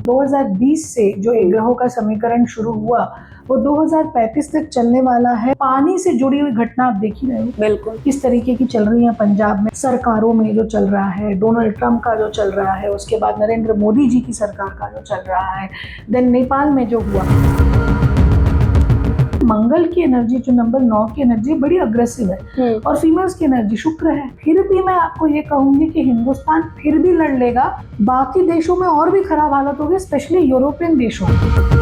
2020 से जो ग्रहों का समीकरण शुरू हुआ वो 2035 तक चलने वाला है। पानी से जुड़ी हुई घटना आप देख ही रहे हो बिल्कुल किस तरीके की चल रही है पंजाब में, सरकारों में जो चल रहा है, डोनाल्ड ट्रंप का जो चल रहा है, उसके बाद नरेंद्र मोदी जी की सरकार का जो चल रहा है, देन नेपाल में जो हुआ। मंगल की एनर्जी जो नंबर 9 की एनर्जी बड़ी अग्रेसिव है और फीमेल्स की एनर्जी शुक्र है। फिर भी मैं आपको ये कहूंगी कि हिंदुस्तान फिर भी लड़ लेगा। बाकी देशों में और भी खराब हालत होगी, स्पेशली यूरोपियन देशों में।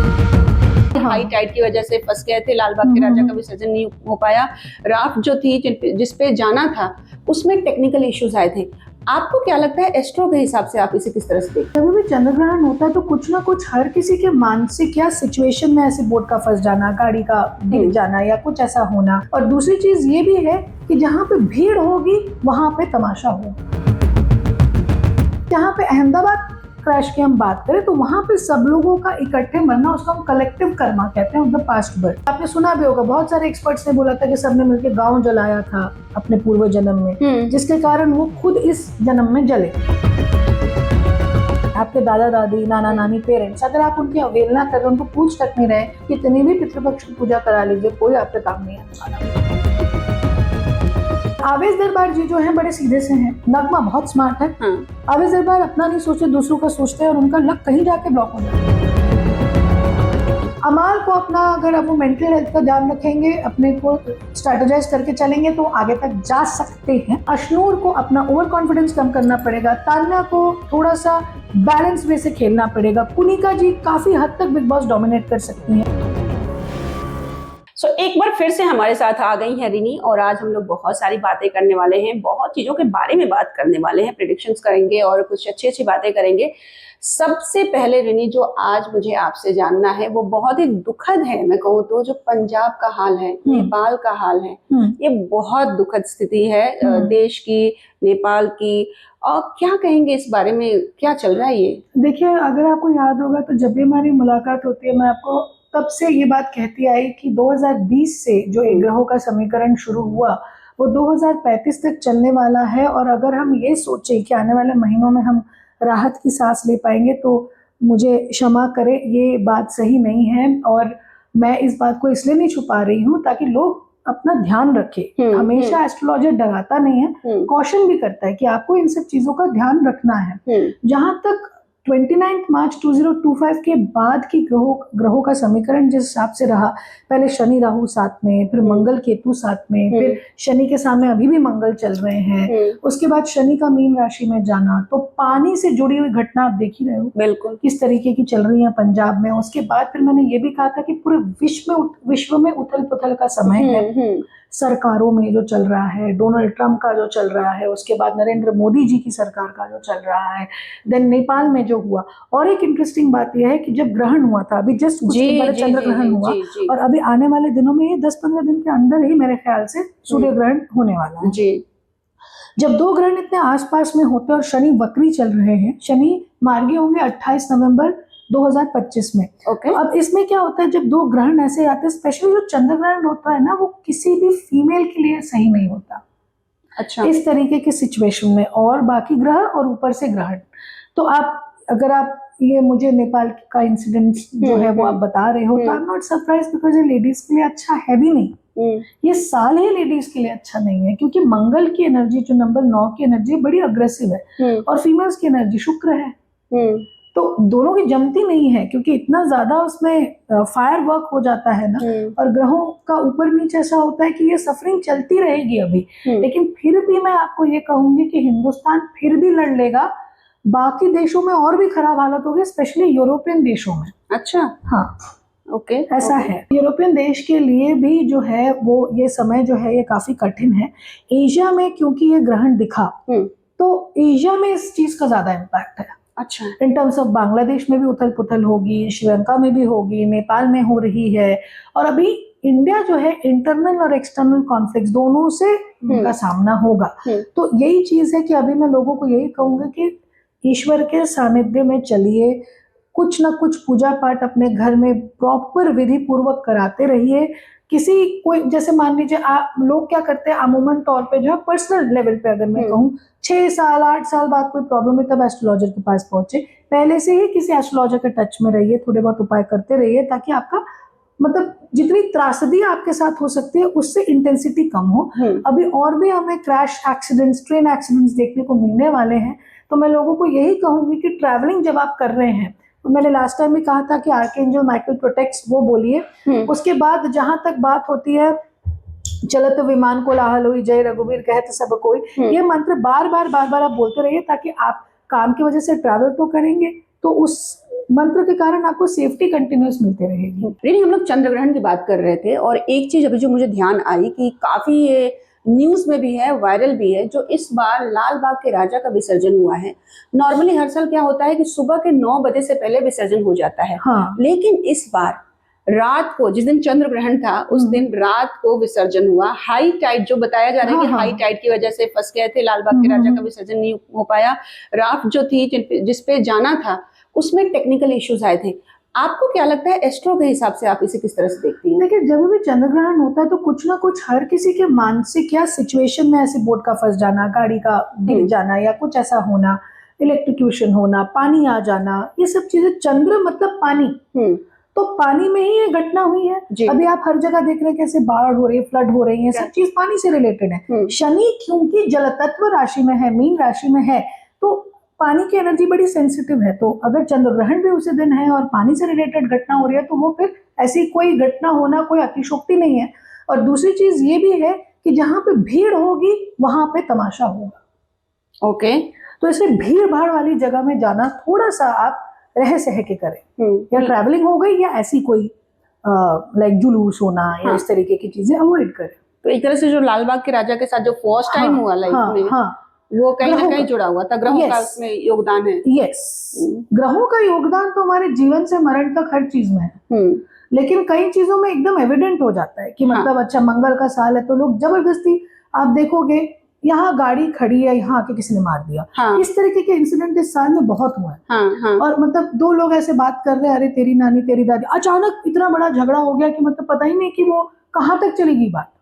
हाई टाइड की वजह से फंस गए थे, लाल बाग के राजा का विसर्जन नहीं हो पाया। राफ्ट जो थी जिसपे जाना था उसमें टेक्निकल इश्यूज आए थे। आपको क्या लगता है एस्ट्रो के हिसाब से आप इसे किस तरह से देखते हैं? जब भी चंद्र ग्रहण होता है तो कुछ ना कुछ हर किसी के मानसिक या सिचुएशन में ऐसे बोट का फंस जाना, गाड़ी का गिर जाना या कुछ ऐसा होना। और दूसरी चीज ये भी है कि जहाँ पे भीड़ होगी वहां पे तमाशा होगा। जहाँ पे अहमदाबाद क्रैश की हम बात करें तो वहां पे सब लोगों का इकट्ठे मरना, उसको हम कलेक्टिव कर्मा कहते हैं, द पास्ट बर्थ। आपने सुना भी होगा, बहुत सारे एक्सपर्ट्स ने बोला था कि सबने मिलकर गांव जलाया था अपने पूर्व जन्म में, जिसके कारण वो खुद इस जन्म में जले। आपके दादा दादी, नाना नानी, पेरेंट्स, अगर आप उनकी अवहेलना कर रहे, उनको पूछ तक नहीं रहे, कितनी भी पितृपक्ष की पूजा करा लीजिए, कोई आपके काम नहीं आने वाला। आवेश दरबार जी जो हैं बड़े सीधे से हैं, नगमा बहुत स्मार्ट है। आवेश दरबार अपना नहीं सोचते, दूसरों का सोचते हैं और उनका लक कहीं जाके ब्लॉक हो जाता है। अमाल को अपना, अगर अब वो मेंटल हेल्थ का ध्यान रखेंगे, अपने को स्ट्रेटेजाइज करके चलेंगे तो आगे तक जा सकते हैं। अश्नूर को अपना ओवर कॉन्फिडेंस कम करना पड़ेगा। तान्या को थोड़ा सा बैलेंस वे से खेलना पड़ेगा। कुनिका जी काफी हद तक बिग बॉस डोमिनेट कर सकती हैं। एक बार फिर से हमारे साथ आ गई हैं रिनी और आज हम लोग बहुत सारी बातें करने वाले हैं, बहुत चीजों के बारे में बात करने वाले हैं, प्रेडिक्शंस करेंगे और कुछ अच्छी अच्छी बातें करेंगे। सबसे पहले रिनी जो आज मुझे आपसे जानना है वो बहुत ही दुखद है। मैं कहूँ तो जो पंजाब का हाल है, नेपाल का हाल है, ये बहुत दुखद स्थिति है देश की, नेपाल की। और क्या कहेंगे इस बारे में, क्या चल रहा है ये? देखिए, अगर आपको याद होगा तो जब भी हमारी मुलाकात होती है मैं आपको तब से ये बात कहती आई कि 2020 से जो ग्रहों का समीकरण शुरू हुआ वो 2035 तक चलने वाला है। और अगर हम ये सोचें कि आने वाले महीनों में हम राहत की सांस ले पाएंगे तो मुझे क्षमा करें, ये बात सही नहीं है। और मैं इस बात को इसलिए नहीं छुपा रही हूँ ताकि लोग अपना ध्यान रखें। हमेशा एस्ट्रोलॉजर डराता नहीं है, कॉशन भी करता है कि आपको इन सब चीजों का ध्यान रखना है। जहां तक 29 मार्च 2025 के बाद की ग्रहों का समीकरण जिस हिसाब से रहा, पहले शनि राहु साथ में, फिर मंगल केतु साथ में, फिर शनि के सामने अभी भी मंगल चल रहे हैं, उसके बाद शनि का मीन राशि में जाना, तो पानी से जुड़ी हुई घटना आप देख ही रहे हो बिल्कुल किस तरीके की चल रही है पंजाब में। उसके बाद फिर मैंने ये भी कहा था कि पूरे विश्व में उथल पुथल का समय है। सरकारों में जो चल रहा है, डोनाल्ड ट्रंप का जो चल रहा है, उसके बाद नरेंद्र मोदी जी की सरकार का जो चल रहा है, देन नेपाल में जो हुआ। और एक इंटरेस्टिंग बात यह है कि जब ग्रहण हुआ था, अभी जस्ट कुछ दिन पहले चंद्र ग्रहण हुआ और अभी आने वाले दिनों में, ये 10-15 दिन के अंदर ही मेरे ख्याल से सूर्य ग्रहण होने वाला है। जी। जब दो ग्रहण इतने आसपास में होते हैं और शनि वक्री चल रहे हैं, शनि मार्गी होंगे 28 नवंबर 2025 में। तो अब इसमें क्या होता है, जब दो ग्रहण ऐसे आते हैं, स्पेशली जो चंद्र ग्रहण होता है ना, वो किसी भी फीमेल के लिए सही नहीं होता। अच्छा। इस तरीके की सिचुएशन में, और बाकी ग्रह और ऊपर से ग्रहण, तो अगर आप ये मुझे नेपाल का इंसिडेंट जो है वो आप बता रहे हो तो I am not surprise, because ये लेडीज के लिए अच्छा है भी नहीं। ये साल ही लेडीज के लिए अच्छा नहीं है, क्योंकि मंगल की एनर्जी जो नंबर 9 की एनर्जी बड़ी अग्रेसिव है और फीमेल्स की एनर्जी शुक्र है। तो दोनों की जमती नहीं है, क्योंकि इतना ज्यादा उसमें फायर वर्क हो जाता है ना, और ग्रहों का ऊपर नीचे ऐसा होता है कि ये सफरिंग चलती रहेगी अभी। लेकिन फिर भी मैं आपको ये कहूंगी कि हिंदुस्तान फिर भी लड़ लेगा। बाकी देशों में और भी खराब हालत होगी, स्पेशली यूरोपियन देशों में। अच्छा, हाँ, ऐसा है। यूरोपियन देश के लिए भी जो है वो ये समय जो है ये काफी कठिन है। एशिया में क्योंकि ये ग्रहण दिखा तो एशिया में इस चीज का ज्यादा इम्पैक्ट है। अच्छा। इन टर्म्स ऑफ बांग्लादेश में भी उथल पुथल होगी, श्रीलंका में भी होगी, नेपाल में हो रही है, और अभी इंडिया जो है इंटरनल और एक्सटर्नल कॉन्फ्लिक्ट दोनों से उनका सामना होगा। तो यही चीज है कि अभी मैं लोगों को यही कहूंगा कि ईश्वर के सानिध्य में चलिए, कुछ ना कुछ पूजा पाठ अपने घर में प्रॉपर विधि पूर्वक कराते रहिए। किसी कोई जैसे मान लीजिए आप लोग क्या करते हैं अमूमन तौर पे जो है पर्सनल लेवल पे अगर मैं कहूँ 6 साल 8 साल बाद कोई प्रॉब्लम है तब एस्ट्रोलॉजर के पास पहुंचे। पहले से ही किसी एस्ट्रोलॉजर के टच में रहिए, थोड़े बहुत उपाय करते रहिए ताकि आपका मतलब जितनी त्रासदी आपके साथ हो सकती है उससे इंटेंसिटी कम हो। अभी और भी हमें क्रैश एक्सीडेंट्स, ट्रेन एक्सीडेंट्स देखने को मिलने वाले हैं। तो मैं लोगों को यही कहूंगी कि ट्रैवलिंग जब आप कर रहे हैं, तो मैंने लास्ट टाइम भी कहा था कि आर्कएंजल माइकल प्रोटेक्ट्स, वो बोलिए। उसके बाद जहां तक बात होती है चलत विमान को लाहल हुई जय रघुवीर कहत सब कोई, ये मंत्र बार बार आप बोलते रहिए ताकि आप काम की वजह से ट्रैवल तो करेंगे तो उस मंत्र के कारण आपको सेफ्टी कंटिन्यूस मिलते रहेगी। रिनी, हम लोग चंद्र ग्रहण की बात कर रहे थे और एक चीज अभी जो मुझे ध्यान आई कि काफी ये न्यूज में भी है, वायरल भी है, जो इस बार लाल बाग के राजा का विसर्जन हुआ है। नॉर्मली हर साल क्या होता है कि सुबह के 9 बजे से पहले विसर्जन हो जाता है। हाँ। लेकिन इस बार रात को, जिस दिन चंद्र ग्रहण था उस दिन रात को विसर्जन हुआ। हाई टाइड जो बताया जा रहा है कि हाई टाइड की वजह से फंस गए थे, लाल बाग के राजा का विसर्जन नहीं हो पाया। राफ्ट जो थी जिसपे जाना था उसमें टेक्निकल इश्यूज आए थे। आपको क्या लगता है एस्ट्रो के हिसाब से आप इसे किस तरह से देखती हैं? देखिए, जब भी चंद्र ग्रहण होता है तो कुछ ना कुछ हर किसी के मानसिक या सिचुएशन में ऐसे बोट का फंस जाना, गाड़ी का गिर जाना या कुछ ऐसा होना, इलेक्ट्रिक्यूशन होना, पानी आ जाना, ये सब चीजें, चंद्र मतलब पानी, तो पानी में ही ये घटना हुई है। अभी आप हर जगह देख रहे हैं कैसे बाढ़ हो रही है, फ्लड हो रही है, सब चीज पानी से रिलेटेड है। शनि क्योंकि जल तत्व राशि में है, मीन राशि में है, तो पानी की एनर्जी बड़ी सेंसिटिव है। तो अगर चंद्र ग्रहण भी उसी दिन है और पानी से रिलेटेड घटना हो रही है तो वो फिर ऐसी कोई घटना होना कोई अतिशोक्ति नहीं है। और दूसरी चीज ये भी है कि जहां पे भीड़ होगी वहां पे तमाशा होगा। ओके। तो इसलिए भीड़ भाड़ वाली जगह में जाना थोड़ा सा आप रह सह के करें। या ट्रैवलिंग हो गई या ऐसी कोई लाइक जुलूस होना या इस तरीके की चीजें अवॉइड करें। तो एक तरह से जो लाल बाग के राजा के साथ जो फर्स्ट टाइम हुआ लाइफ में, वो कहीं ना कहीं जुड़ा हुआ था, ग्रहों का उसमें योगदान है। ग्रहों का योगदान तो हमारे जीवन से मरण तक हर चीज में है। लेकिन कई चीजों में एकदम एविडेंट हो जाता है कि मतलब अच्छा मंगल का साल है तो लोग जबरदस्ती, आप देखोगे यहाँ गाड़ी खड़ी है, यहाँ आके किसी ने मार दिया। इस तरीके के इंसिडेंट इस साल में बहुत हुए हैं। और मतलब 2 लोग ऐसे बात कर रहे हैं, अरे तेरी नानी तेरी दादी, अचानक इतना बड़ा झगड़ा हो गया कि मतलब पता ही नहीं कि वो कहाँ तक चली गई बात।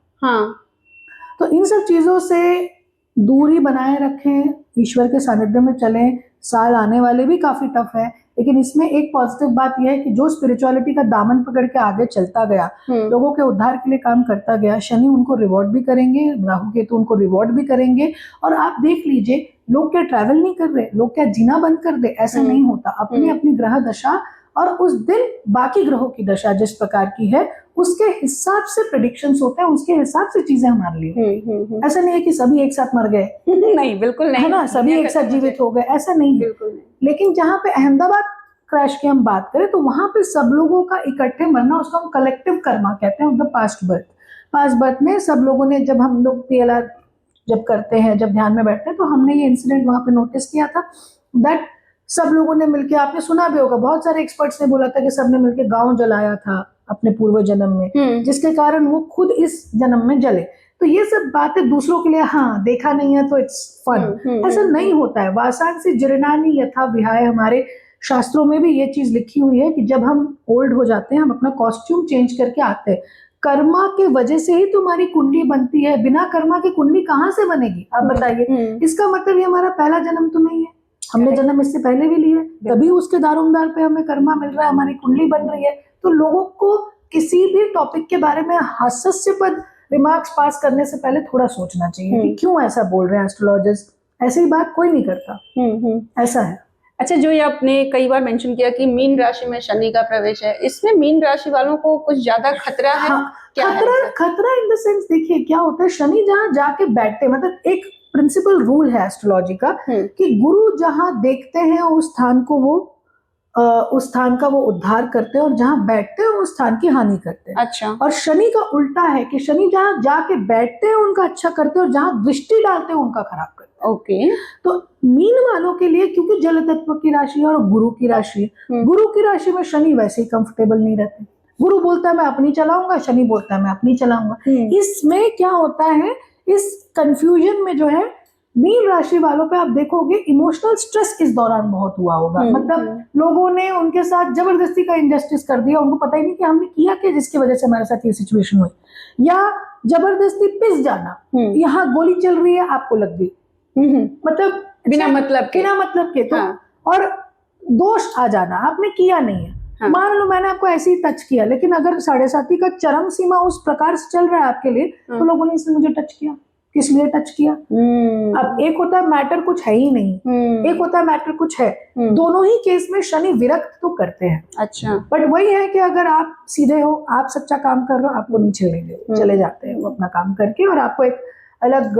तो इन सब चीजों से दूरी बनाए रखें, ईश्वर के सानिध्य में चलें। साल आने वाले भी काफी टफ है, लेकिन इसमें एक पॉजिटिव बात यह है कि जो स्पिरिचुअलिटी का दामन पकड़ के आगे चलता गया, लोगों के उद्धार के लिए काम करता गया, शनि उनको रिवॉर्ड भी करेंगे, राहु केतु उनको रिवॉर्ड भी करेंगे। और आप देख लीजिए, लोग क्या ट्रैवल नहीं कर रहे, लोग क्या जीना बंद कर दे, ऐसा नहीं होता। अपनी अपनी ग्रह दशा और उस दिन बाकी ग्रहों की दशा जिस प्रकार की है उसके हिसाब से प्रेडिक्शंस होते हैं, उसके हिसाब से चीजें हमारे लिए। ऐसा नहीं है कि सभी एक साथ मर गए, नहीं, बिल्कुल नहीं है ना, सभी एक साथ जीवित हो गए, ऐसा नहीं है। लेकिन जहाँ पे अहमदाबाद क्रैश की हम बात करें तो वहां पे सब लोगों का इकट्ठे मरना, उसको हम कलेक्टिव कर्मा कहते हैं, मतलब पास्ट बर्थ में सब लोगों ने, जब हम लोग PLR जब करते हैं, जब ध्यान में बैठते हैं, तो हमने ये इंसिडेंट वहां पे नोटिस किया था दैट सब लोगों ने मिलकर, आपने सुना भी होगा, बहुत सारे एक्सपर्ट्स ने बोला था कि सबने मिलकर गांव जलाया था अपने पूर्व जन्म में, जिसके कारण वो खुद इस जन्म में जले। तो ये सब बातें दूसरों के लिए, हाँ देखा नहीं है तो इट्स फन, ऐसा नहीं होता है। वासांसी जीर्णानि यथा विहाय, हमारे शास्त्रों में भी ये चीज लिखी हुई है कि जब हम ओल्ड हो जाते हैं, हम अपना कॉस्ट्यूम चेंज करके आते हैं। कर्मा के वजह से ही तुम्हारी कुंडली बनती है, बिना कर्मा की कुंडली कहाँ से बनेगी आप बताइए। इसका मतलब ये हमारा पहला जन्म तो नहीं है, हमने जन्म इससे पहले भी लिया, तभी उसके दारोमदार पे हमें कर्मा मिल रहा है, हमारी कुंडली बन रही है। तो लोगों को किसी भी टॉपिक के बारे में हास्यास्पद रिमार्क्स पास करने से पहले थोड़ा सोचना चाहिए कि क्यों ऐसा बोल रहे हैं एस्ट्रोलॉजिस्ट, ऐसी बात कोई नहीं करता। ऐसा है। अच्छा, जो ये आपने कई बार मेंशन किया कि मीन राशि में शनि का प्रवेश है, इसमें मीन राशि वालों को कुछ ज्यादा खतरा है? क्या खतरा इन द सेंस, देखिए क्या होता है, शनि जहाँ जाके बैठते, मतलब एक प्रिंसिपल रूल है एस्ट्रोलॉजी का कि गुरु जहां देखते हैं उस स्थान का वो उद्धार करते हैं, और जहां बैठते हैं उस स्थान की हानि करते हैं। अच्छा। और शनि का उल्टा है कि शनि जहां जाके बैठते हैं उनका अच्छा करते हैं, और जहां दृष्टि डालते हैं उनका खराब करते हैं। ओके। तो मीन वालों के लिए, क्योंकि जल तत्व की राशि है और गुरु की राशि है, गुरु की राशि में शनि वैसे ही कंफर्टेबल नहीं रहते। गुरु बोलता है मैं अपनी चलाऊंगा, शनि बोलता है मैं अपनी चलाऊंगा। इसमें क्या होता है, इस कंफ्यूजन में जो है मीन राशि वालों पे आप देखोगे इमोशनल स्ट्रेस इस दौरान बहुत हुआ होगा। मतलब लोगों ने उनके साथ जबरदस्ती का इंजस्टिस कर दिया, उनको पता ही नहीं कि हमने किया क्या जिसकी वजह से हमारे साथ ये सिचुएशन हुई, या जबरदस्ती पिस जाना, यहाँ गोली चल रही है आपको लग गई, मतलब बिना मतलब के तो हाँ। और दोष आ जाना, आपने किया नहीं है। हाँ। मान लो मैंने आपको ऐसे ही टच किया, लेकिन अगर 7.5 का चरम सीमा उस प्रकार से चल रहा है आपके लिए, तो लोगों ने इसने मुझे टच किया, किस लिए टच किया। अब एक होता है मैटर कुछ है ही नहीं, एक होता है मैटर कुछ है। दोनों ही केस में शनि विरक्त तो करते हैं। अच्छा, बट वही है कि अगर आप सीधे हो, आप सच्चा काम कर रहे हो, आपको नहीं छेड़ेंगे, चले जाते हैं वो अपना काम करके, और आपको एक अलग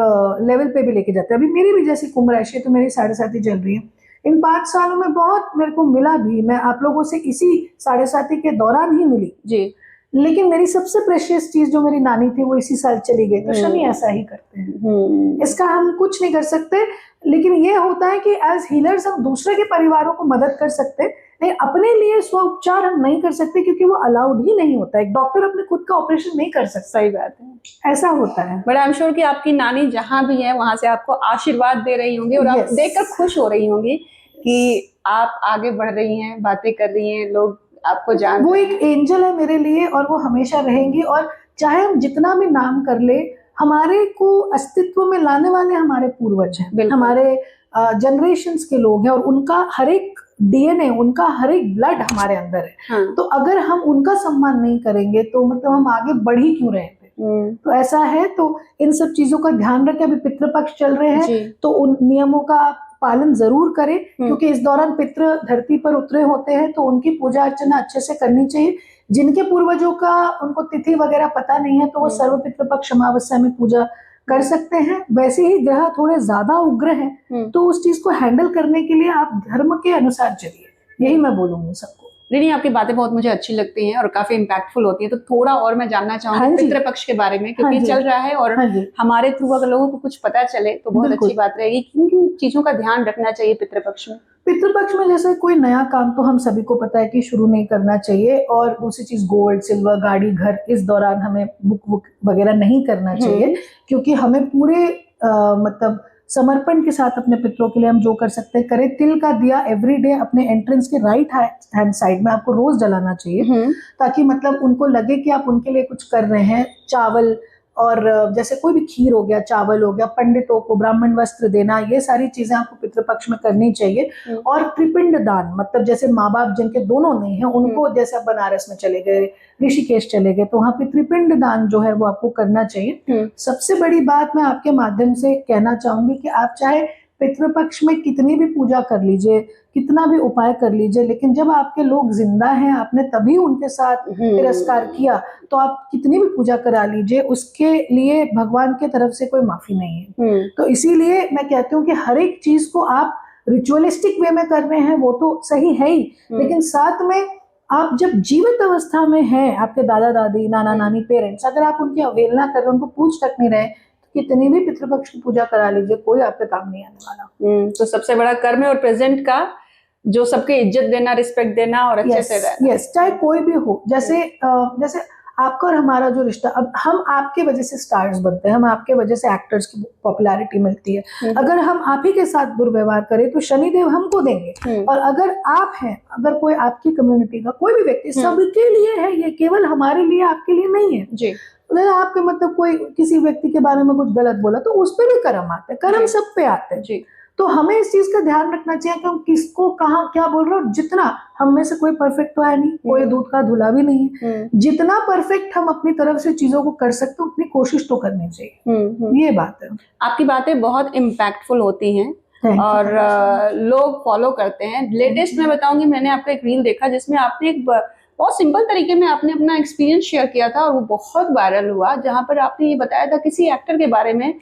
लेवल पे भी लेके जाते हैं। अभी मेरी भी जैसी कुंभ राशि है, तो मेरी 7.5 चल रही है। इन 5 सालों में बहुत मेरे को मिला भी, मैं आप लोगों से इसी 7.5 के दौरान ही मिली जी। लेकिन मेरी सबसे प्रेशियस चीज जो मेरी नानी थी वो इसी साल चली गई। तो शनि ऐसा ही करते हैं, इसका हम कुछ नहीं कर सकते। लेकिन ये होता है कि एज हीलर्स हम दूसरे के परिवारों को मदद कर सकते हैं, लेकिन अपने लिए स्व उपचार हम नहीं कर सकते, क्योंकि वो अलाउड ही नहीं होता। एक डॉक्टर अपने खुद का ऑपरेशन नहीं कर सकता। सही बात है, ऐसा होता है। बट आई एम श्योर कि आपकी नानी जहां भी है वहां से आपको आशीर्वाद दे रही होंगी, और आप देखकर खुश हो रही होंगी कि आप आगे बढ़ रही हैं, बातें कर रही हैं, लोग आपको जान, वो एक एंजल है मेरे लिए, और वो हमेशा रहेंगी। और चाहे हम जितना भी नाम कर ले, हमारे को अस्तित्व में लाने वाले हमारे पूर्वज हैं, हमारे जनरेशंस के लोग हैं, और उनका हर एक डीएनए, उनका हर एक ब्लड हमारे अंदर है। हाँ। तो अगर हम उनका सम्मान नहीं करेंगे तो मतलब हम आगे बढ़ ही क्यों रहे थे। तो ऐसा है, तो इन सब चीजों का ध्यान रखें। अभी पितृपक्ष चल रहे हैं, तो उन नियमों का पालन जरूर करें, क्योंकि इस दौरान पितृ धरती पर उतरे होते हैं, तो उनकी पूजा अर्चना अच्छे से करनी चाहिए। जिनके पूर्वजों का उनको तिथि वगैरह पता नहीं है, तो वो सर्व पितृपक्ष अमावस्या में पूजा कर सकते हैं। वैसे ही ग्रह थोड़े ज्यादा उग्र हैं, तो उस चीज को हैंडल करने के लिए आप धर्म के अनुसार चलिए, यही मैं बोलूंगी सबको। नहीं, आपकी बातें बहुत मुझे अच्छी लगती हैं और काफी इम्पैक्टफुल होती है। तो थोड़ा और मैं जानना चाहूंगी पितृपक्ष के बारे में, क्योंकि चल रहा है और हमारे थ्रू अगर लोगों को कुछ पता चले तो बहुत अच्छी बात रहेगी। किन किन चीजों का ध्यान रखना चाहिए पितृपक्ष में? पितृपक्ष में जैसे कोई नया काम तो हम सभी को पता है कि शुरू नहीं करना चाहिए, और दूसरी चीज गोल्ड सिल्वर गाड़ी घर इस दौरान हमें बुक वगैरह नहीं करना चाहिए, क्योंकि हमें पूरे मतलब समर्पण के साथ अपने पितरों के लिए हम जो कर सकते हैं करें। तिल का दिया एवरीडे अपने एंट्रेंस के राइट हैंड साइड में आपको रोज जलाना चाहिए, ताकि मतलब उनको लगे कि आप उनके लिए कुछ कर रहे हैं। चावल और जैसे कोई भी खीर हो गया, चावल हो गया, पंडितों को ब्राह्मण वस्त्र देना, ये सारी चीजें आपको पितृपक्ष में करनी चाहिए। और त्रिपिंड दान, मतलब जैसे माँ बाप जिनके दोनों नहीं है उनको, जैसे आप बनारस में चले गए, ऋषिकेश चले गए, तो वहां पे त्रिपिंड दान जो है वो आपको करना चाहिए। सबसे बड़ी बात मैं आपके माध्यम से कहना चाहूंगी कि आप चाहे पितृपक्ष में कितनी भी पूजा कर लीजिए, कितना भी उपाय कर लीजिए, लेकिन जब आपके लोग जिंदा हैं, आपने तभी उनके साथ तिरस्कार किया, तो आप कितनी भी पूजा करा लीजिए, उसके लिए भगवान के तरफ से कोई माफी नहीं है। तो इसीलिए मैं कहती हूँ कि हर एक चीज को आप रिचुअलिस्टिक वे में कर रहे हैं वो तो सही है ही, लेकिन साथ में आप जब जीवित अवस्था में हैं, आपके दादा दादी, नाना नानी, पेरेंट्स, अगर आप उनकी अवहेलना कर रहे, उनको पूछ तक नहीं रहे, कितनी भी पितृपक्ष की पूजा करा लीजिए, कोई आपके काम नहीं आने वाला। तो सबसे बड़ा कर्म है और प्रेजेंट का जो सबके इज्जत देना, रिस्पेक्ट देना और अच्छे से रहना। चाहे कोई भी हो, जैसे आपका और हमारा जो रिश्ता, अब हम आपके वजह से स्टार्स बनते हैं, हम आपके वजह से एक्टर्स की पॉपुलैरिटी मिलती है। अगर हम आप ही के साथ दुर्व्यवहार करें तो शनिदेव हमको देंगे, और अगर आप हैं, अगर कोई आपकी कम्युनिटी का कोई भी व्यक्ति, सबके लिए है ये, केवल हमारे लिए, आपके लिए नहीं है जी। आपके मतलब कोई किसी व्यक्ति के बारे में कुछ गलत बोला तो उस पर भी कर्म आते हैं, कर्म सब पे आते हैं जी। तो हमें इस चीज का ध्यान रखना चाहिए कि हम किसको कहाँ क्या बोल रहे हैं। जितना हम में से कोई परफेक्ट तो है नहीं, कोई दूध का धुला भी नहीं है, जितना परफेक्ट हम अपनी तरफ से चीजों को कर सकते हैं उतनी कोशिश तो करनी चाहिए। ये बात है। आपकी बातें बहुत इम्पैक्टफुल होती हैं और लोग फॉलो करते हैं। लेटेस्ट मैं बताऊंगी, मैंने आपका एक रील देखा जिसमें आपने एक बहुत सिंपल तरीके में आपने अपना एक्सपीरियंस शेयर किया था और वो बहुत वायरल हुआ, जहां पर आपने ये बताया था किसी एक्टर के बारे में,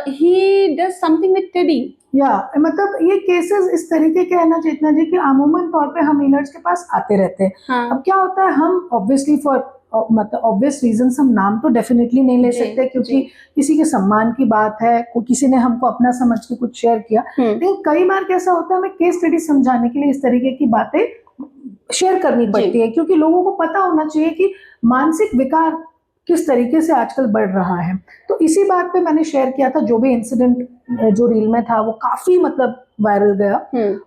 he does something with teddy. मतलब ये केसेस इस तरीके के है ना चेतना जी, कि अमूमन तौर पे हम हीलर्स के पास आते रहते हैं। अब क्या होता है, हम ऑब्वियसली फॉर मतलब ऑब्वियस रीजन हम नाम तो डेफिनेटली नहीं ले सकते, क्योंकि किसी के सम्मान की बात है, किसी ने हमको अपना समझ के कुछ शेयर किया। लेकिन कई बार कैसा होता है, हमें केस स्टडी समझाने के लिए इस तरीके की बातें शेयर करनी पड़ती है, क्योंकि लोगों को पता होना चाहिए कि मानसिक विकार किस तरीके से आजकल बढ़ रहा है। तो इसी बात पे मैंने शेयर किया था, जो भी इंसिडेंट जो रील में था वो काफी मतलब वायरल गया।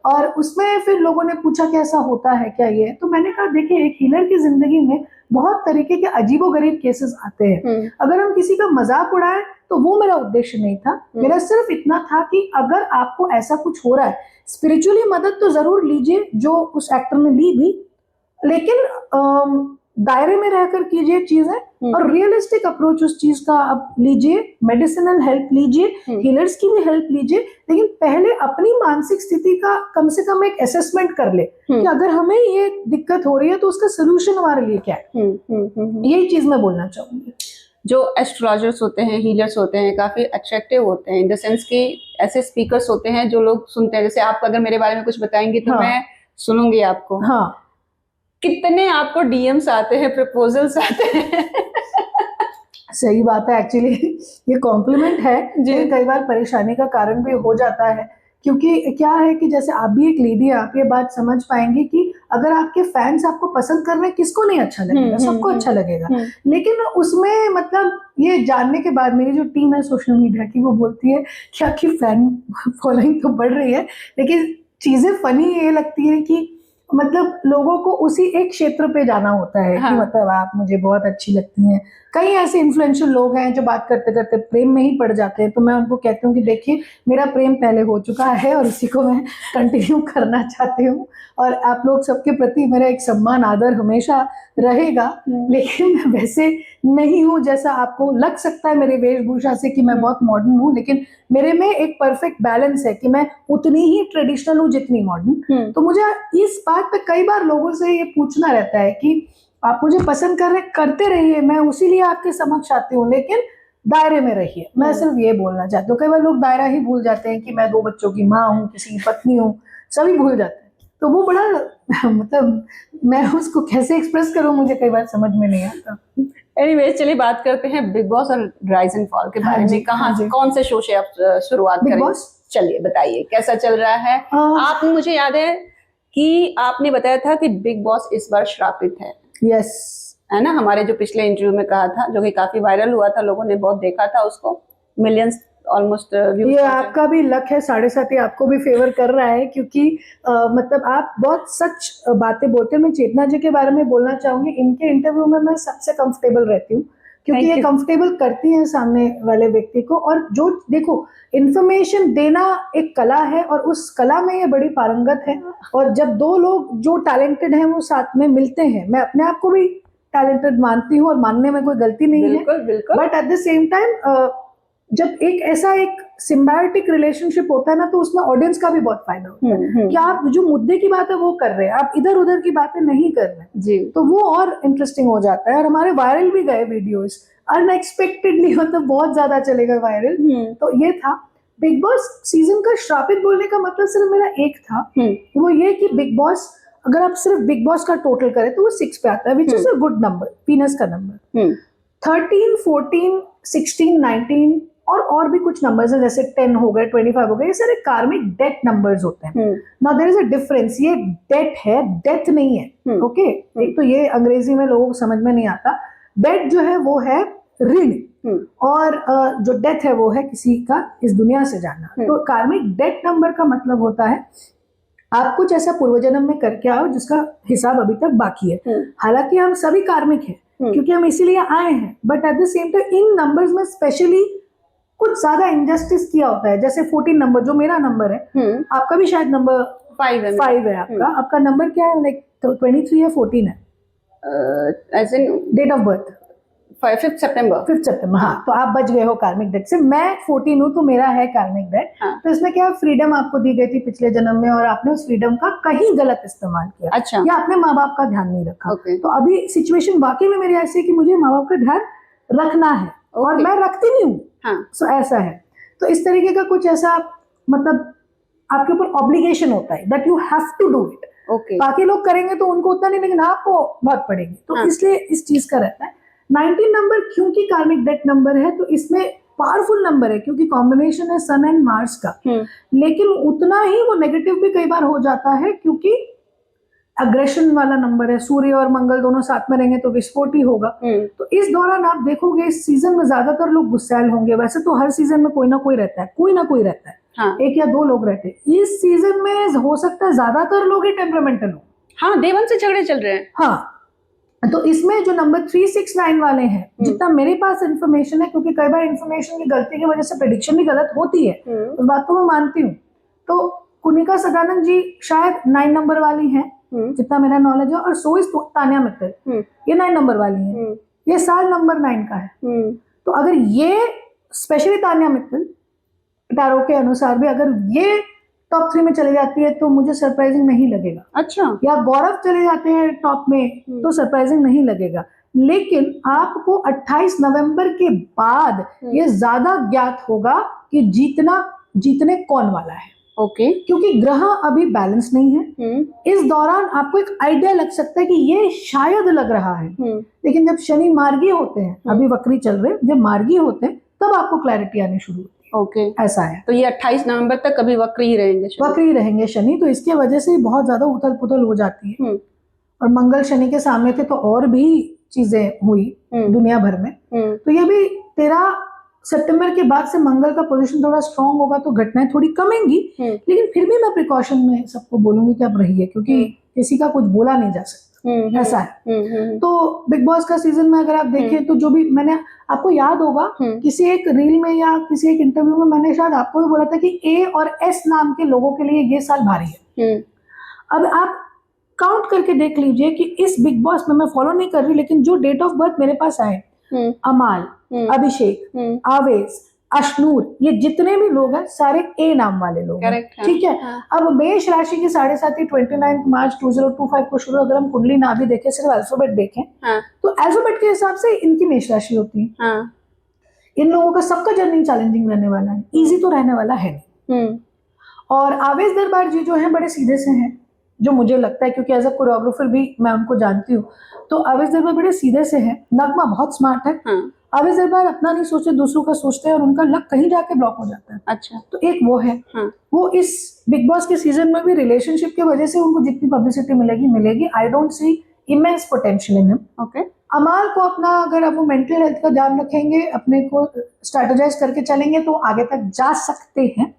और उसमें फिर लोगों ने पूछा कि ऐसा होता है क्या ये, तो मैंने कहा देखिए, एक हीलर की जिंदगी में बहुत तरीके के अजीबोगरीब केसेस आते हैं। अगर हम किसी का मजाक उड़ाएं तो वो मेरा उद्देश्य नहीं था। मेरा सिर्फ इतना था कि अगर आपको ऐसा कुछ हो रहा है, स्पिरिचुअली मदद तो जरूर लीजिए, जो उस एक्टर ने ली भी, लेकिन दायरे में रहकर कीजिए चीजें, और रियलिस्टिक अप्रोच उस चीज का आप लीजिए, मेडिसिनल हेल्प लीजिए, हीलर्स की भी हेल्प लीजिए, लेकिन पहले अपनी मानसिक स्थिति का कम से कम एक असेसमेंट कर ले कि अगर हमें ये दिक्कत हो रही है तो उसका सोल्यूशन हमारे लिए क्या है। यही चीज मैं बोलना चाहूंगी। जो एस्ट्रोलॉजर्स होते हैं, हीलर्स होते हैं, काफी अट्रैक्टिव होते हैं, इन द सेंस कि ऐसे स्पीकर्स होते हैं जो लोग सुनते हैं। जैसे आप अगर मेरे बारे में कुछ बताएंगे तो मैं सुनूंगी आपको। हाँ, कितने आपको डीएम्स आते हैं, प्रपोजल्स आते हैं? सही बात है, एक्चुअली ये कॉम्प्लीमेंट है, लेकिन कई बार परेशानी का कारण भी हो जाता है। क्योंकि क्या है कि जैसे आप भी एक लेडी हैं, आप ये बात समझ पाएंगे कि अगर आपके फैंस आपको पसंद कर रहे हैं, किसको नहीं अच्छा लगेगा, सबको अच्छा लगेगा। लेकिन उसमें मतलब ये जानने के बाद मेरी जो टीम है सोशल मीडिया की, वो बोलती है कि आपकी फैन फॉलोइंग तो बढ़ रही है, लेकिन चीजें फनी ये लगती है कि मतलब लोगों को उसी एक क्षेत्र पे जाना होता है। कि मतलब आप मुझे बहुत अच्छी लगती हैं। कई ऐसे इन्फ्लुएंशियल लोग हैं जो बात करते करते प्रेम में ही पड़ जाते हैं, तो मैं उनको कहती हूँ कि देखिए, मेरा प्रेम पहले हो चुका है और उसी को मैं कंटिन्यू करना चाहती हूँ, और आप लोग सबके प्रति मेरा एक सम्मान आदर हमेशा रहेगा। लेकिन मैं वैसे नहीं हूँ जैसा आपको लग सकता है मेरे वेशभूषा से कि मैं बहुत मॉडर्न हूँ, लेकिन मेरे में एक परफेक्ट बैलेंस है कि मैं उतनी ही ट्रेडिशनल हूँ जितनी मॉडर्न। तो मुझे इस बात पे कई बार लोगों से ये पूछना रहता है कि आप मुझे पसंद कर रहे, करते रहिए, मैं उसी लिए आपके समक्ष आती हूँ, लेकिन दायरे में रहिए। मैं सिर्फ ये बोलना चाहती हूँ। कई बार लोग दायरा ही भूल जाते हैं कि मैं 2 बच्चों की माँ हूँ, किसी की पत्नी हूँ, सभी भूल जाते हैं। तो वो बड़ा मतलब मैं उसको कैसे एक्सप्रेस करूँ, मुझे कई बार समझ में नहीं आता। एनीवेज, चलिए बात करते हैं बिग बॉस और राइज एंड फॉल के बारे में। कहाँ से, कौन से शो से आप शुरुआत करेंगे? चलिए बताइए कैसा चल रहा है। आपने, मुझे याद है कि आपने बताया था कि बिग बॉस इस बार श्रापित है। यस, है ना, हमारे जो पिछले इंटरव्यू में कहा था, जो कि काफी वायरल हुआ था, लोगों ने बहुत देखा था उसको, मिलियंस ऑलमोस्ट व्यूज। ये आपका भी लक है, 7.5 आपको भी फेवर कर रहा है, क्योंकि मतलब आप बहुत सच बातें बोलते हैं। मैं चेतना जी के बारे में बोलना चाहूंगी, इनके इंटरव्यू में मैं सबसे कंफर्टेबल रहती हूँ, क्योंकि ये कंफर्टेबल करती हैं सामने वाले व्यक्ति को। और जो देखो, इन्फॉर्मेशन देना एक कला है, और उस कला में ये बड़ी पारंगत है। और जब 2 लोग जो टैलेंटेड हैं वो साथ में मिलते हैं, मैं अपने आप को भी टैलेंटेड मानती हूँ और मानने में कोई गलती नहीं है, but at the same time जब एक ऐसा एक सिम्बायोटिक रिलेशनशिप होता है ना, तो उसमें ऑडियंस का भी बहुत फायदा होता है कि आप जो मुद्दे की बात है वो कर रहे हैं, आप इधर उधर की बातें नहीं कर रहे जी। तो वो और इंटरेस्टिंग हो जाता है। और हमारे वायरल भी गए वीडियोस अनएक्सपेक्टेडली, मतलब बहुत ज्यादा चले गए वायरल। तो ये था बिग बॉस सीजन का श्रापित। बोलने का मतलब सिर्फ मेरा एक था, वो ये कि बिग बॉस, अगर आप सिर्फ बिग बॉस का टोटल करें तो वो 6 पे आता है, which is a good number, Venus का नंबर। 13, 14, 16, 19 और भी कुछ नंबर्स हैं, जैसे 10 हो गए, 25 हो गए, ये सारे कार्मिक डेथ नंबर्स होते हैं। Now there is a difference, ये डेथ है, डेथ नहीं है। ओके, एक तो ये अंग्रेजी में लोगों को समझ में नहीं आता। डेथ जो है वो है ऋण, और जो डेथ है वो है किसी का इस दुनिया से जाना। तो कार्मिक डेथ नंबर का मतलब होता है आप कुछ ऐसा पूर्व जन्म में करके आओ जिसका हिसाब अभी तक बाकी है। हालांकि हम सभी कार्मिक हैं, क्योंकि हम इसीलिए आए हैं, but at the same time in numbers में स्पेशली कुछ ज्यादा इंजस्टिस किया होता है। जैसे 14 नंबर जो मेरा नंबर है, आपका भी शायद नंबर 5 है आपका। आपका नंबर क्या है, लाइक 23 या 14 है? As in date of birth 5 सितंबर। हाँ, तो आप बच गए हो कार्मिक डेथ से। मैं 14 हूँ, तो मेरा है कार्मिक डेथ। तो इसमें क्या, फ्रीडम आपको दी गई थी पिछले जन्म में, और आपने उस फ्रीडम का कहीं गलत इस्तेमाल किया। अच्छा। या आपने माँ बाप का ध्यान नहीं रखा। तो अभी सिचुएशन वाकई में मेरी ऐसी है कि मुझे माँ बाप का ध्यान रखना है, और मैं रखती नहीं हूँ। सो ऐसा है। तो इस तरीके का कुछ ऐसा, मतलब आपके ऊपर ऑब्लिगेशन होता है that you have to do it. बाकी लोग करेंगे तो उनको उतना नहीं, लेकिन आपको बहुत पड़ेगी। तो इसलिए इस चीज का रहता है। 19 नंबर क्योंकि कार्मिक डेथ नंबर है, तो इसमें पावरफुल नंबर है, क्योंकि कॉम्बिनेशन है सन एंड मार्स का। लेकिन उतना ही वो नेगेटिव भी कई बार हो जाता है, क्योंकि अग्रेशन वाला नंबर है, सूर्य और मंगल दोनों साथ में रहेंगे तो विस्फोट ही होगा। तो इस दौरान आप देखोगे इस सीजन में ज्यादातर लोग गुस्सैल होंगे। वैसे तो हर सीजन में कोई ना कोई रहता है, कोई ना कोई रहता है। हाँ। एक या दो लोग रहते हैं। इस सीजन में हो सकता है ज्यादातर लोग ही टेम्परामेंटल हो। हाँ, डे 1 से झगड़े चल रहे हैं। हाँ, तो इसमें जो नंबर 369 वाले हैं, जितना मेरे पास इंफॉर्मेशन है, क्योंकि कई बार इंफॉर्मेशन की गलती की वजह से प्रेडिक्शन भी गलत होती है, उस बात को मैं मानती हूँ। तो कुनिका सदानंद जी शायद 9 नंबर वाली हैं, जितना मेरा नॉलेज है, और सो इज तान्या मित्तल, ये 9 नंबर वाली है। ये साल नंबर 9 का है। तो अगर ये स्पेशली तान्या मित्तल टैरो के अनुसार भी अगर ये टॉप 3 में चले जाती है तो मुझे सरप्राइजिंग नहीं लगेगा। अच्छा। या गौरव चले जाते हैं टॉप में तो सरप्राइजिंग नहीं लगेगा। लेकिन आपको 28 नवंबर के बाद ये ज्यादा ज्ञात होगा कि जीतने कौन वाला है। ओके। क्योंकि ग्रह अभी बैलेंस नहीं है। इस दौरान आपको एक आइडिया लग सकता है कि ये शायद लग रहा है, लेकिन जब शनि मार्गी होते हैं, अभी वक्री चल रहे हैं, जब मार्गी होते हैं तब आपको क्लैरिटी आनी शुरू होती है। ओके, ऐसा है। तो ये 28 नवंबर तक कभी वक्री ही रहेंगे शनि। वक्री ही रहेंगे शनि, तो इसके वजह से बहुत ज्यादा उथल पुथल हो जाती है। और मंगल शनि के सामने थे तो और भी चीजें हुई दुनिया भर में। तो ये भी 13 सितंबर के बाद से मंगल का पोजीशन थोड़ा स्ट्रांग होगा तो घटनाएं थोड़ी कमेंगी, लेकिन फिर भी मैं प्रिकॉशन में सबको बोलूंगी कि आप रहिए, क्योंकि किसी का कुछ बोला नहीं जा सकता। ऐसा है। तो बिग बॉस का सीजन में अगर आप देखें तो जो भी मैंने आपको याद होगा किसी एक रील में या किसी एक इंटरव्यू में मैंने शायद आपको भी बोला था कि ए और एस नाम के लोगों के लिए ये साल भारी है। अब आप काउंट करके देख लीजिए कि इस बिग बॉस में मैं फॉलो नहीं कर रही, लेकिन जो डेट ऑफ बर्थ मेरे पास आए, अमाल, अभिषेक, आवेश, अश्नूर, ये जितने भी लोग हैं सारे ए नाम वाले लोग हैं। ठीक है। अब मेष राशि की 7.5 29 मार्च 2025 को शुरू, अगर हम कुंडली ना भी देखें, सिर्फ अल्फाबेट देखें, तो अल्फाबेट के हिसाब से इनकी मेष राशि होती है। इन लोगों का सबका जर्नी चैलेंजिंग रहने वाला है, इजी तो रहने वाला है नहीं। और आवेश दरबार जी जो हैं बड़े सीधे से हैं, जो मुझे लगता है, क्योंकि एज अ कोरियोग्राफर भी मैं उनको जानती हूँ। तो आवेश दरबार बड़े सीधे से हैं। नगमा बहुत स्मार्ट है। आवेश दरबार अपना नहीं सोचते, दूसरों का सोचते हैं और उनका लक कहीं जाके ब्लॉक हो जाता है। अच्छा। तो एक वो है। वो इस बिग बॉस के सीजन में भी रिलेशनशिप की वजह से उनको जितनी पब्लिसिटी मिलेगी। I don't see immense potential in him. Okay. अमाल को अपना, अगर अब वो मेंटल हेल्थ का ध्यान रखेंगे, अपने को स्ट्रेटेजाइज करके चलेंगे तो आगे तक जा सकते हैं।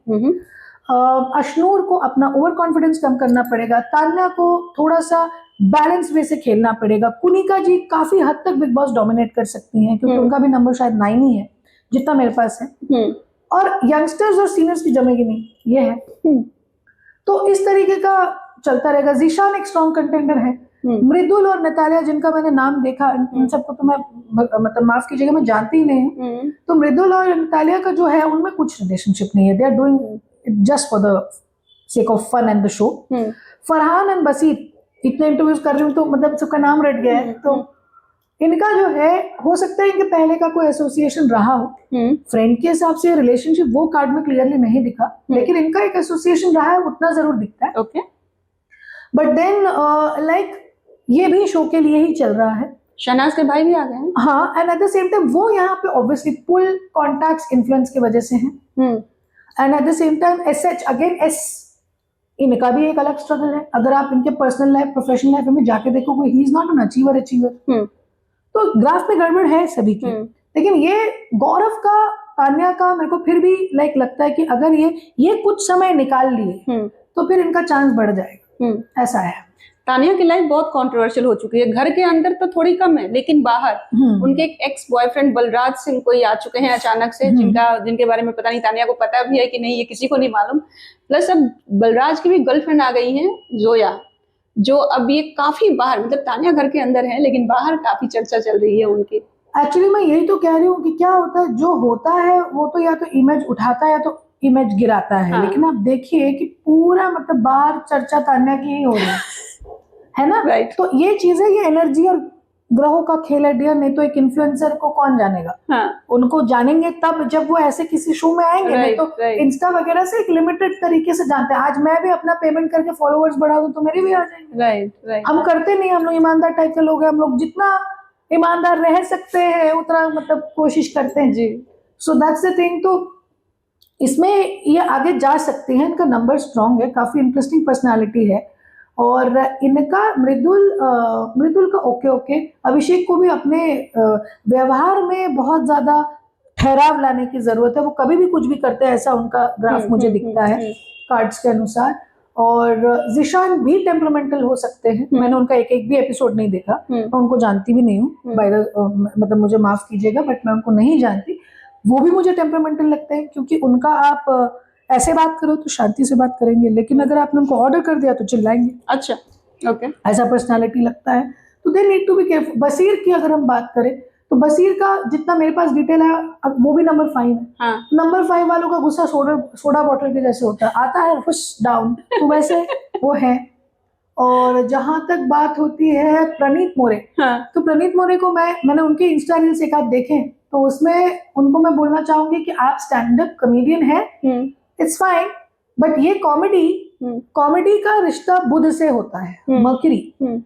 अश्नूर को अपना ओवर कॉन्फिडेंस कम करना पड़ेगा। तान्या को थोड़ा सा बैलेंस वे से खेलना पड़ेगा। कुनिका जी काफी हद तक बिग बॉस डोमिनेट कर सकती हैं, क्योंकि उनका भी नंबर शायद 9 ही है जितना मेरे पास है। और यंगस्टर्स और सीनियर्स की जमेगी नहीं, ये है। तो इस तरीके का चलता रहेगा। जीशान एक स्ट्रॉन्ग कंटेंडर है। मृदुल और नतालिया, जिनका मैंने नाम देखा, इन सबको तो मैं मतलब माफ कीजिएगा, मैं जानती ही नहीं हूँ। तो मृदुल और नतालिया का जो है उनमें कुछ रिलेशनशिप नहीं है। They are doing just for the sake of fun and the show। Farhan and Basir, इतने इंटरव्यूज कर रही हूँ तो मतलब सबका नाम रट गया है। तो इनका जो है, हो सकता है इनके पहले का कोई एसोसिएशन रहा हो। फ्रेंड के हिसाब से रिलेशनशिप वो कार्ड में क्लियरली नहीं दिखा, लेकिन इनका एक एसोसिएशन रहा है, उतना जरूर दिखता है। ओके। बट देन लाइक ये भी शो के लिए ही चल रहा है। शहनाज के भाई भी आ गए हैं। हाँ, and at the same time वो यहाँ पे ऑब्वियसली पुल कॉन्टैक्ट्स इन्फ्लुएंस की वजह से हैं। And at the same time SH again S, इनका भी एक अलग स्ट्रगल है। अगर आप इनके पर्सनल लाइफ, प्रोफेशनल लाइफ में जाके देखोगे, he is not an achiever. तो ग्राफ में गड़बड़ है सभी की। लेकिन ये गौरव का, तान्या का, मेरे को फिर भी लाइक लगता है कि अगर ये कुछ समय निकाल लिए तो फिर इनका चांस बढ़ जाएगा। ऐसा है। तान्या की लाइफ बहुत कंट्रोवर्शियल हो चुकी है। घर के अंदर तो थोड़ी कम है, लेकिन बाहर उनके एक एक्स बॉयफ्रेंड बलराज सिंह कोई आ चुके हैं अचानक से, जिनके बारे में पता नहीं तान्या को पता भी है कि नहीं, ये किसी को नहीं मालूम। प्लस अब बलराज की भी गर्लफ्रेंड आ गई है, जोया, जो अब ये काफी बाहर, मतलब तान्या घर के अंदर है लेकिन बाहर काफी चर्चा चल रही है उनकी। एक्चुअली मैं यही तो कह रही हूँ कि क्या होता है, जो होता है वो तो या तो इमेज उठाता है या तो इमेज गिराता है। हाँ। लेकिन आप देखिए कि पूरा मतलब बाहर चर्चा तान्या की ही हो रही है ना। राइट। तो ये चीज है, ये एनर्जी और ग्रहों का खेल है डियर। नहीं तो एक इन्फ्लुएंसर को कौन जानेगा। हाँ। उनको जानेंगे तब जब वो ऐसे किसी शो में आएंगे। नहीं तो इंस्टा वगैरह से एक लिमिटेड तरीके से जानते हैं। आज मैं भी अपना पेमेंट करके फॉलोअर्स बढ़ा दूं तो मेरे भी आ जाएंगे। राइट। हम करते नहीं, हम लोग ईमानदार टाइप के लोग हैं। हम लोग जितना ईमानदार रह सकते हैं उतना मतलब कोशिश करते हैं जी। So that's the thing. तो इसमें ये आगे जा सकते हैं, इनका नंबर स्ट्रांग है, काफी इंटरेस्टिंग पर्सनालिटी है। और इनका मृदुल का ओके, अभिषेक को भी अपने व्यवहार में बहुत ज्यादा ठहराव लाने की जरूरत है। वो कभी भी कुछ भी करते हैं, ऐसा उनका ग्राफ मुझे दिखता है कार्ड्स के अनुसार। और जिशान भी टेम्परामेंटल हो सकते हैं। मैंने उनका एक भी एपिसोड नहीं देखा, मैं उनको जानती भी नहीं हूँ, मतलब मुझे माफ कीजिएगा, बट मैं उनको नहीं जानती। वो भी मुझे टेम्परामेंटल लगते हैं, क्योंकि उनका आप ऐसे बात करो तो शांति से बात करेंगे, लेकिन अगर आपने उनको ऑर्डर कर दिया तो चिल्लाएंगे। अच्छा, ओके। ऐसा पर्सनालिटी लगता है, तो they need to be careful. Basir की अगर हम बात करें तो बसीर का जितना मेरे पास डिटेल है, वो भी नंबर 5 है। हाँ। नंबर 5 वालों का गुस्सा सोडा बॉटल के जैसे होता है, आता है हुश डाउन, तो वैसे वो है। और जहां तक बात होती है प्रणीत मोरे, हाँ। तो प्रणीत मोरे को मैंने उनके इंस्टा रील्स एक आध देखे, तो उसमें उनको मैं बोलना चाहूंगी कि आप स्टैंड अप कॉमेडियन है, इट्स फाइन, बट ये कॉमेडी का रिश्ता बुध से होता है, मर्क्यूरी।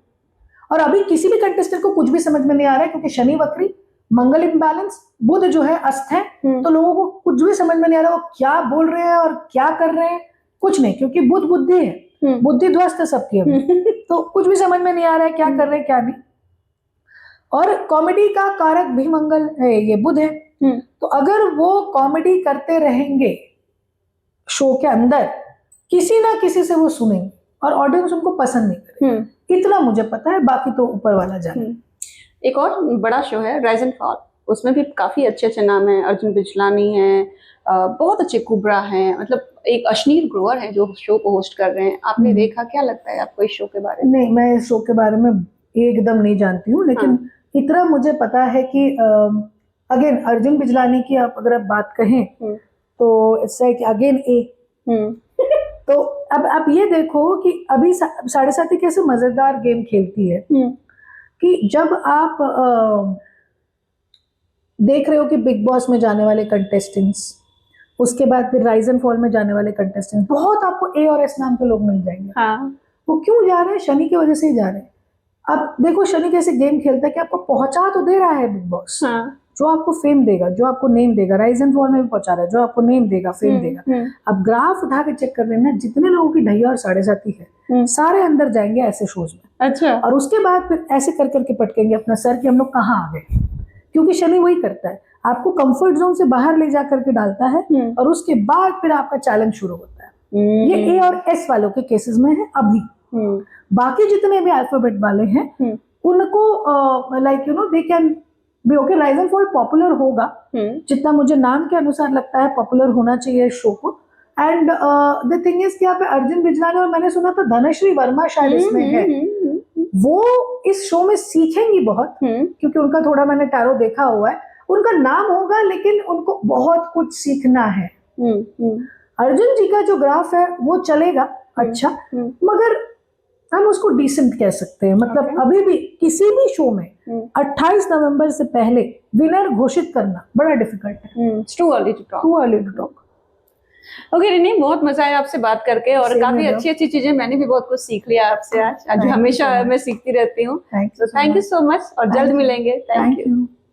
और अभी किसी भी कंटेस्टेंट को कुछ भी समझ में नहीं आ रहा है, क्योंकि शनि वक्री, मंगल इम्बैलेंस, बुध जो है अस्त है, तो लोगों को कुछ भी समझ में नहीं आ रहा, वो क्या बोल रहे हैं और क्या कर रहे हैं, कुछ नहीं, क्योंकि बुध बुद्धि है, बुद्धि ध्वस्त है सबकी अभी। तो कुछ भी समझ में नहीं आ रहा है क्या कर रहे हैं क्या नहीं। और कॉमेडी का कारक भी मंगल है, ये बुध है, तो अगर वो कॉमेडी करते रहेंगे शो के अंदर, किसी ना किसी से वो सुनेंगे और ऑडियंस उनको पसंद नहीं करेगी, इतना मुझे पता है, बाकी तो ऊपर वाला जाने। एक और बड़ा शो है राइज एंड फॉल, उसमें भी काफी अच्छे नाम है, अर्जुन बिजलानी है, बहुत अच्छे कुबरा हैं, मतलब एक अश्नीर ग्रोवर है जो शो को होस्ट कर रहे हैं। आपने देखा, क्या लगता है आपको इस शो के बारे में? नहीं, मैं इस शो के बारे में एकदम नहीं जानती हूँ, लेकिन इतना मुझे पता है कि अगेन अर्जुन बिजलानी की अगर आप बात कहें तो इट्स लाइक अगेन तो अब आप ये देखो कि अभी 7.5 कैसे मजेदार गेम खेलती है कि जब आप देख रहे हो कि बिग बॉस में जाने वाले कंटेस्टेंट्स, उसके बाद फिर राइज एंड फॉल में जाने वाले कंटेस्टेंट्स, बहुत आपको ए और एस नाम के लोग मिल जाएंगे। वो क्यों जा रहे हैं? शनि की वजह से ही जा रहे हैं। अब देखो शनि कैसे गेम खेलता है कि आपको पहुंचा तो दे रहा है बिग बॉस, जो आपको फेम देगा, जो आपको नेम देगा, राइज एंड फॉल में भी पहुंचा रहा है, जो आपको नेम देगा, फेम देगा। अब ग्राफ उठा के चेक कर लेना, जितने लोगों की ढैया और 7.5 है, सारे अंदर जाएंगे ऐसे शोज में। अच्छा। और उसके बाद फिर ऐसे कर करके पटकेंगे अपना सर कि हम लोग कहाँ आ गए, क्योंकि शनि वही करता है, आपको कंफर्ट जोन से बाहर ले जा करके डालता है, और उसके बाद फिर आपका चैलेंज शुरू होता है। ये ए और एस वालों के केसेस में है अभी। बाकी जितने भी अल्फाबेट वाले हैं उनको like you know they can भी okay, rise and fall popular होगा, जितना मुझे नाम के अनुसार लगता है पॉपुलर होना चाहिए शो को। एंड द थिंग इज कि यहाँ पे अर्जुन बिजलानी और मैंने सुना था धनश्री वर्मा शायद इसमें है, वो इस शो में सीखेंगी बहुत, क्योंकि उनका थोड़ा मैंने टैरो देखा हुआ है, उनका नाम होगा लेकिन उनको बहुत कुछ सीखना है। अर्जुन जी का जो ग्राफ है वो चलेगा अच्छा, मगर हम उसको डिसेंट कह सकते हैं, मतलब अभी भी किसी भी शो में 28 नवंबर से पहले विनर घोषित करना बड़ा डिफिकल्ट है। Too early to talk. Okay Rini, बहुत मजा आया आपसे बात करके, और काफी अच्छी अच्छी चीजें मैंने भी बहुत कुछ सीख लिया आपसे आज, जो हमेशा मैं सीखती रहती हूँ। थैंक यू सो मच, और जल्द मिलेंगे। Thank you.